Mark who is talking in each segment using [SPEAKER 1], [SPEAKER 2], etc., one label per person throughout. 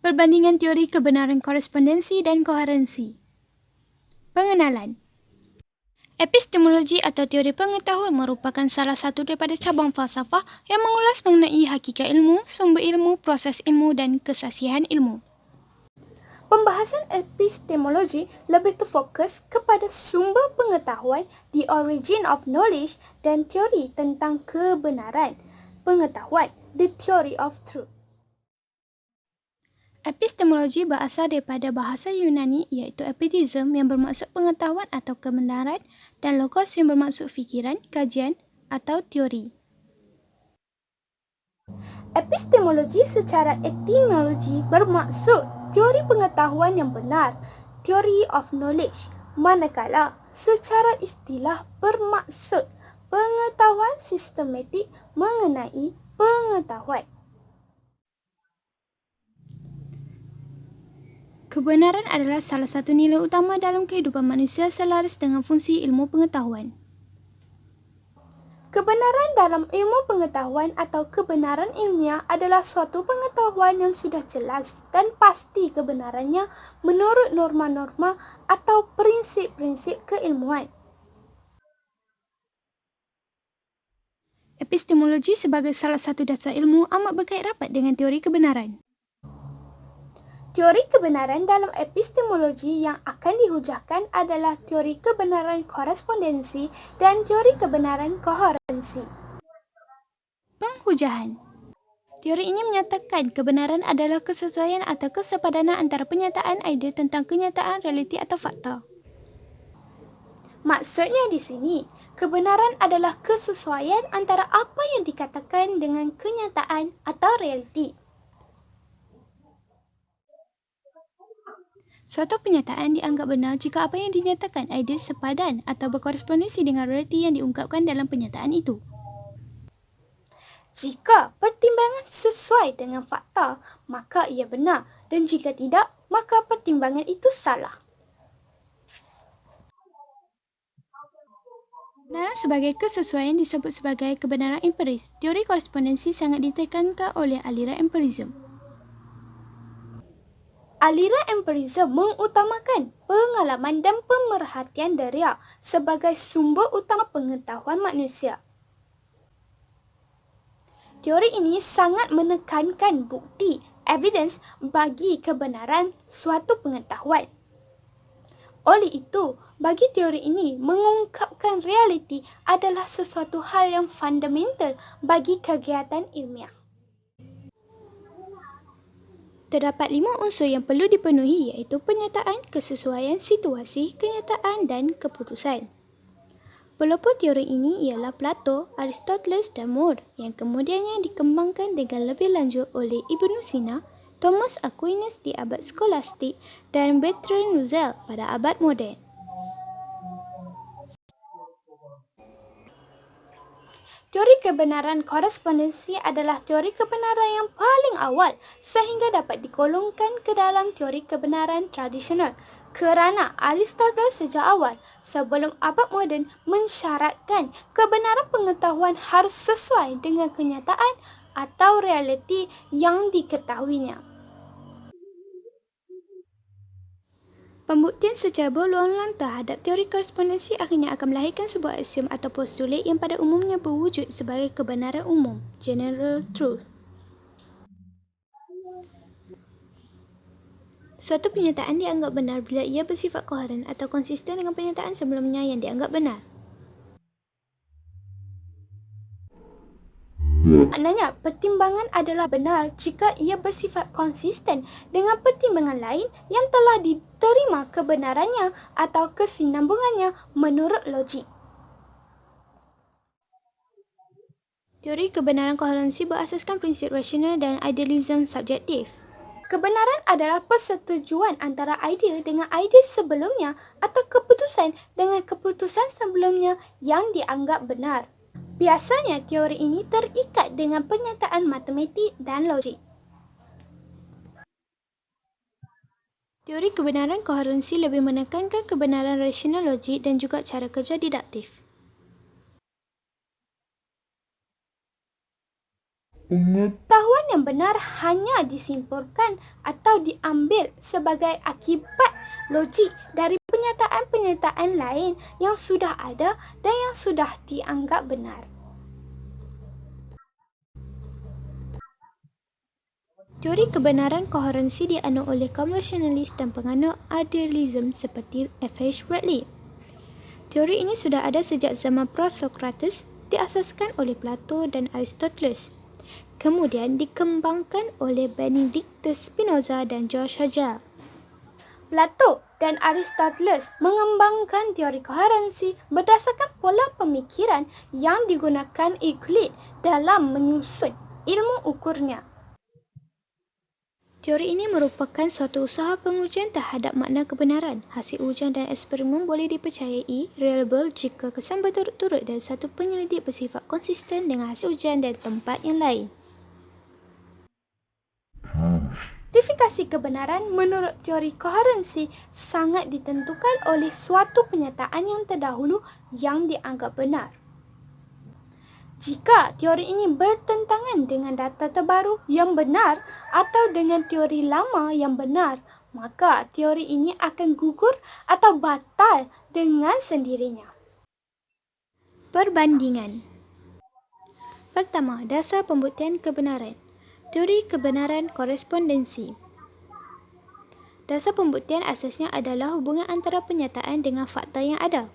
[SPEAKER 1] Perbandingan teori kebenaran korespondensi dan koherensi. Pengenalan. Epistemologi atau teori pengetahuan merupakan salah satu daripada cabang falsafah yang mengulas mengenai hakikat ilmu, sumber ilmu, proses ilmu dan kesaksian ilmu.
[SPEAKER 2] Pembahasan epistemologi lebih terfokus kepada sumber pengetahuan, the origin of knowledge, dan teori tentang kebenaran pengetahuan, the theory of truth.
[SPEAKER 1] Epistemologi berasal daripada bahasa Yunani iaitu epitism yang bermaksud pengetahuan atau kebenaran dan logos yang bermaksud fikiran, kajian atau teori.
[SPEAKER 2] Epistemologi secara etimologi bermaksud teori pengetahuan yang benar, theory of knowledge, manakala secara istilah bermaksud pengetahuan sistematik mengenai pengetahuan.
[SPEAKER 1] Kebenaran adalah salah satu nilai utama dalam kehidupan manusia selaras dengan fungsi ilmu pengetahuan.
[SPEAKER 2] Kebenaran dalam ilmu pengetahuan atau kebenaran ilmiah adalah suatu pengetahuan yang sudah jelas dan pasti kebenarannya menurut norma-norma atau prinsip-prinsip keilmuan.
[SPEAKER 1] Epistemologi sebagai salah satu dasar ilmu amat berkait rapat dengan teori kebenaran.
[SPEAKER 2] Teori kebenaran dalam epistemologi yang akan dihujahkan adalah teori kebenaran korespondensi dan teori kebenaran koherensi.
[SPEAKER 1] Penghujahan. Teori ini menyatakan kebenaran adalah kesesuaian atau kesepadanan antara penyataan idea tentang kenyataan, realiti atau fakta.
[SPEAKER 2] Maksudnya di sini, kebenaran adalah kesesuaian antara apa yang dikatakan dengan kenyataan atau realiti.
[SPEAKER 1] Suatu penyataan dianggap benar jika apa yang dinyatakan idea sepadan atau berkorespondensi dengan realiti yang diungkapkan dalam penyataan itu.
[SPEAKER 2] Jika pertimbangan sesuai dengan fakta, maka ia benar, dan jika tidak, maka pertimbangan itu salah.
[SPEAKER 1] Kebenaran sebagai kesesuaian disebut sebagai kebenaran empiris. Teori korespondensi sangat ditekankan oleh aliran empirisme.
[SPEAKER 2] Aliran empirisme mengutamakan pengalaman dan pemerhatian deria sebagai sumber utama pengetahuan manusia. Teori ini sangat menekankan bukti, evidence bagi kebenaran suatu pengetahuan. Oleh itu, bagi teori ini, mengungkapkan realiti adalah sesuatu hal yang fundamental bagi kegiatan ilmiah.
[SPEAKER 1] Terdapat 5 unsur yang perlu dipenuhi iaitu penyataan, kesesuaian, situasi, kenyataan dan keputusan. Pelopor teori ini ialah Plato, Aristoteles dan More yang kemudiannya dikembangkan dengan lebih lanjut oleh Ibn Sina, Thomas Aquinas di abad skolastik dan Bertrand Russell pada abad moden.
[SPEAKER 2] Teori kebenaran korespondensi adalah teori kebenaran yang paling awal sehingga dapat digolongkan ke dalam teori kebenaran tradisional kerana Aristoteles sejak awal sebelum abad moden mensyaratkan kebenaran pengetahuan harus sesuai dengan kenyataan atau realiti yang diketahuinya.
[SPEAKER 1] Pembuktian secara berulang-ulang terhadap teori korespondensi akhirnya akan melahirkan sebuah aksiom atau postulat yang pada umumnya berwujud sebagai kebenaran umum, general truth. Suatu pernyataan dianggap benar bila ia bersifat koheren atau konsisten dengan pernyataan sebelumnya yang dianggap benar.
[SPEAKER 2] Maknanya, pertimbangan adalah benar jika ia bersifat konsisten dengan pertimbangan lain yang telah diterima kebenarannya atau kesinambungannya menurut logik.
[SPEAKER 1] Teori kebenaran koherensi berasaskan prinsip rasional dan idealisme subjektif.
[SPEAKER 2] Kebenaran adalah persetujuan antara idea dengan idea sebelumnya atau keputusan dengan keputusan sebelumnya yang dianggap benar. Biasanya teori ini terikat dengan pernyataan matematik dan logik.
[SPEAKER 1] Teori kebenaran koherensi lebih menekankan kebenaran rasional logik dan juga cara kerja deduktif.
[SPEAKER 2] Pengetahuan yang benar hanya disimpulkan atau diambil sebagai akibat logik dari penyataan-penyataan lain yang sudah ada dan yang sudah dianggap benar.
[SPEAKER 1] Teori kebenaran koherensi dianut oleh kaum rasionalis dan penganut idealism seperti F.H. Bradley. Teori ini sudah ada sejak zaman pra-Sokrates, diasaskan oleh Plato dan Aristoteles. Kemudian dikembangkan oleh Benedictus Spinoza dan George Hegel.
[SPEAKER 2] Plato dan Aristoteles mengembangkan teori koherensi berdasarkan pola pemikiran yang digunakan Euclid dalam menyusun ilmu ukurnya.
[SPEAKER 1] Teori ini merupakan suatu usaha pengujian terhadap makna kebenaran. Hasil ujian dan eksperimen boleh dipercayai reliable jika kesan berturut-turut dari satu penyelidik bersifat konsisten dengan hasil ujian dari tempat yang lain.
[SPEAKER 2] Justifikasi kebenaran menurut teori koherensi sangat ditentukan oleh suatu penyataan yang terdahulu yang dianggap benar. Jika teori ini bertentangan dengan data terbaru yang benar atau dengan teori lama yang benar, maka teori ini akan gugur atau batal dengan sendirinya.
[SPEAKER 1] Perbandingan. Pertama, dasar pembuktian kebenaran. Teori kebenaran korespondensi. Dasar pembuktian asasnya adalah hubungan antara penyataan dengan fakta yang ada.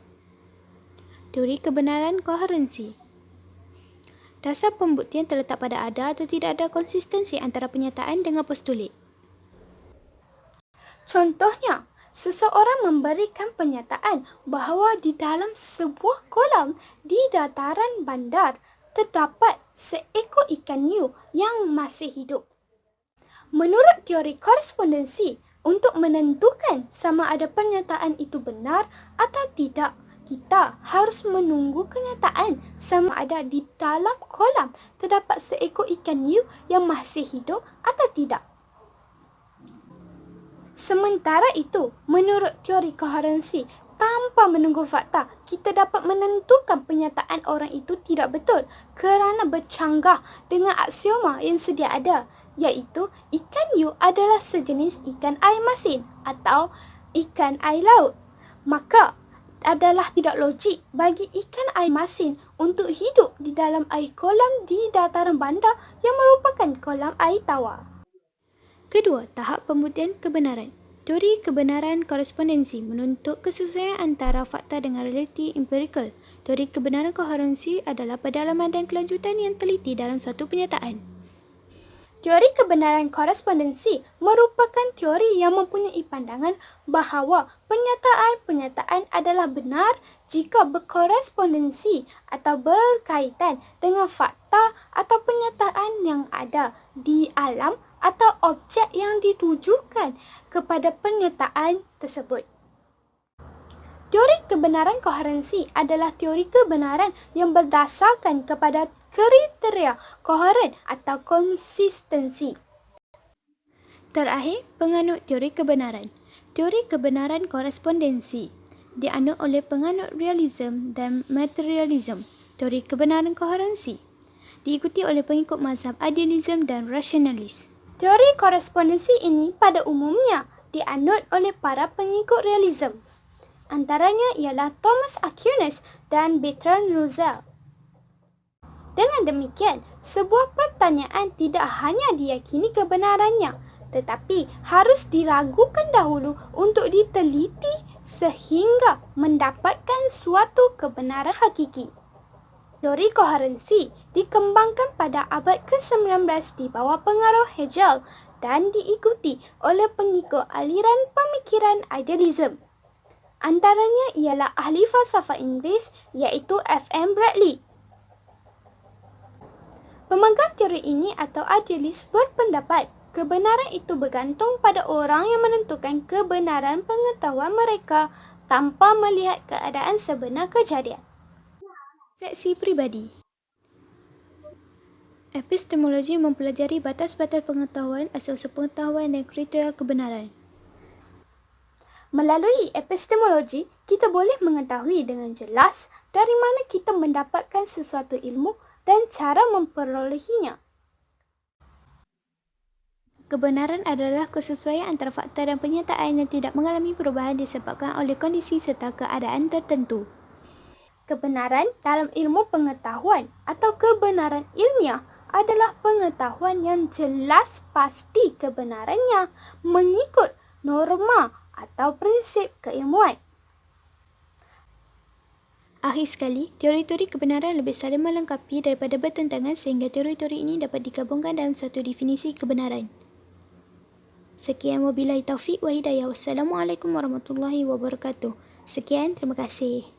[SPEAKER 1] Teori kebenaran koherensi. Dasar pembuktian terletak pada ada atau tidak ada konsistensi antara penyataan dengan postulat.
[SPEAKER 2] Contohnya, seseorang memberikan pernyataan bahawa di dalam sebuah kolam di dataran bandar terdapat seekor ikan hiu yang masih hidup. Menurut teori korespondensi, untuk menentukan sama ada pernyataan itu benar atau tidak, kita harus menunggu kenyataan sama ada di dalam kolam terdapat seekor ikan hiu yang masih hidup atau tidak. Sementara itu, menurut teori koherensi, tanpa menunggu fakta, kita dapat menentukan pernyataan orang itu tidak betul kerana bercanggah dengan aksioma yang sedia ada, iaitu ikan hiu adalah sejenis ikan air masin atau ikan air laut. Maka, adalah tidak logik bagi ikan air masin untuk hidup di dalam air kolam di dataran bandar yang merupakan kolam air tawar.
[SPEAKER 1] Kedua, tahap pembuktian kebenaran. Teori kebenaran korespondensi menuntut kesesuaian antara fakta dengan realiti empirikal. Teori kebenaran koherensi adalah pendalaman dan kelanjutan yang teliti dalam suatu pernyataan.
[SPEAKER 2] Teori kebenaran korespondensi merupakan teori yang mempunyai pandangan bahawa pernyataan-pernyataan adalah benar jika berkorespondensi atau berkaitan dengan fakta atau pernyataan yang ada di alam atau objek yang ditujukan kepada pernyataan tersebut. Teori kebenaran koherensi adalah teori kebenaran yang berdasarkan kepada kriteria koheren atau konsistensi.
[SPEAKER 1] Terakhir, penganut teori kebenaran. Teori kebenaran korespondensi dianut oleh penganut realism dan materialism. Teori kebenaran koherensi diikuti oleh pengikut mazhab idealism dan rasionalis.
[SPEAKER 2] Teori korespondensi ini pada umumnya dianut oleh para pengikut realism. Antaranya ialah Thomas Aquinas dan Bertrand Russell. Dengan demikian, sebuah pertanyaan tidak hanya diyakini kebenarannya, tetapi harus diragukan dahulu untuk diteliti sehingga mendapatkan suatu kebenaran hakiki. Teori koherensi dikembangkan pada abad ke-19 di bawah pengaruh Hegel dan diikuti oleh pengikut aliran pemikiran idealism. Antaranya ialah ahli falsafah Inggeris iaitu F.M. Bradley. Pemegang teori ini atau idealis berpendapat kebenaran itu bergantung pada orang yang menentukan kebenaran pengetahuan mereka tanpa melihat keadaan sebenar kejadian.
[SPEAKER 1] Refleksi pribadi. Epistemologi mempelajari batas-batas pengetahuan, asal-usul pengetahuan dan kriteria kebenaran.
[SPEAKER 2] Melalui epistemologi, kita boleh mengetahui dengan jelas dari mana kita mendapatkan sesuatu ilmu dan cara memperolehinya.
[SPEAKER 1] Kebenaran adalah kesesuaian antara fakta dan penyataan yang tidak mengalami perubahan disebabkan oleh kondisi serta keadaan tertentu.
[SPEAKER 2] Kebenaran dalam ilmu pengetahuan atau kebenaran ilmiah adalah pengetahuan yang jelas pasti kebenarannya mengikut norma atau prinsip keilmuan.
[SPEAKER 1] Akhir sekali, teori-teori kebenaran lebih saling melengkapi daripada bertentangan sehingga teori-teori ini dapat digabungkan dalam suatu definisi kebenaran. Sekian wabillahi taufiq wa hidayah. Wassalamualaikum warahmatullahi wabarakatuh. Sekian, terima kasih.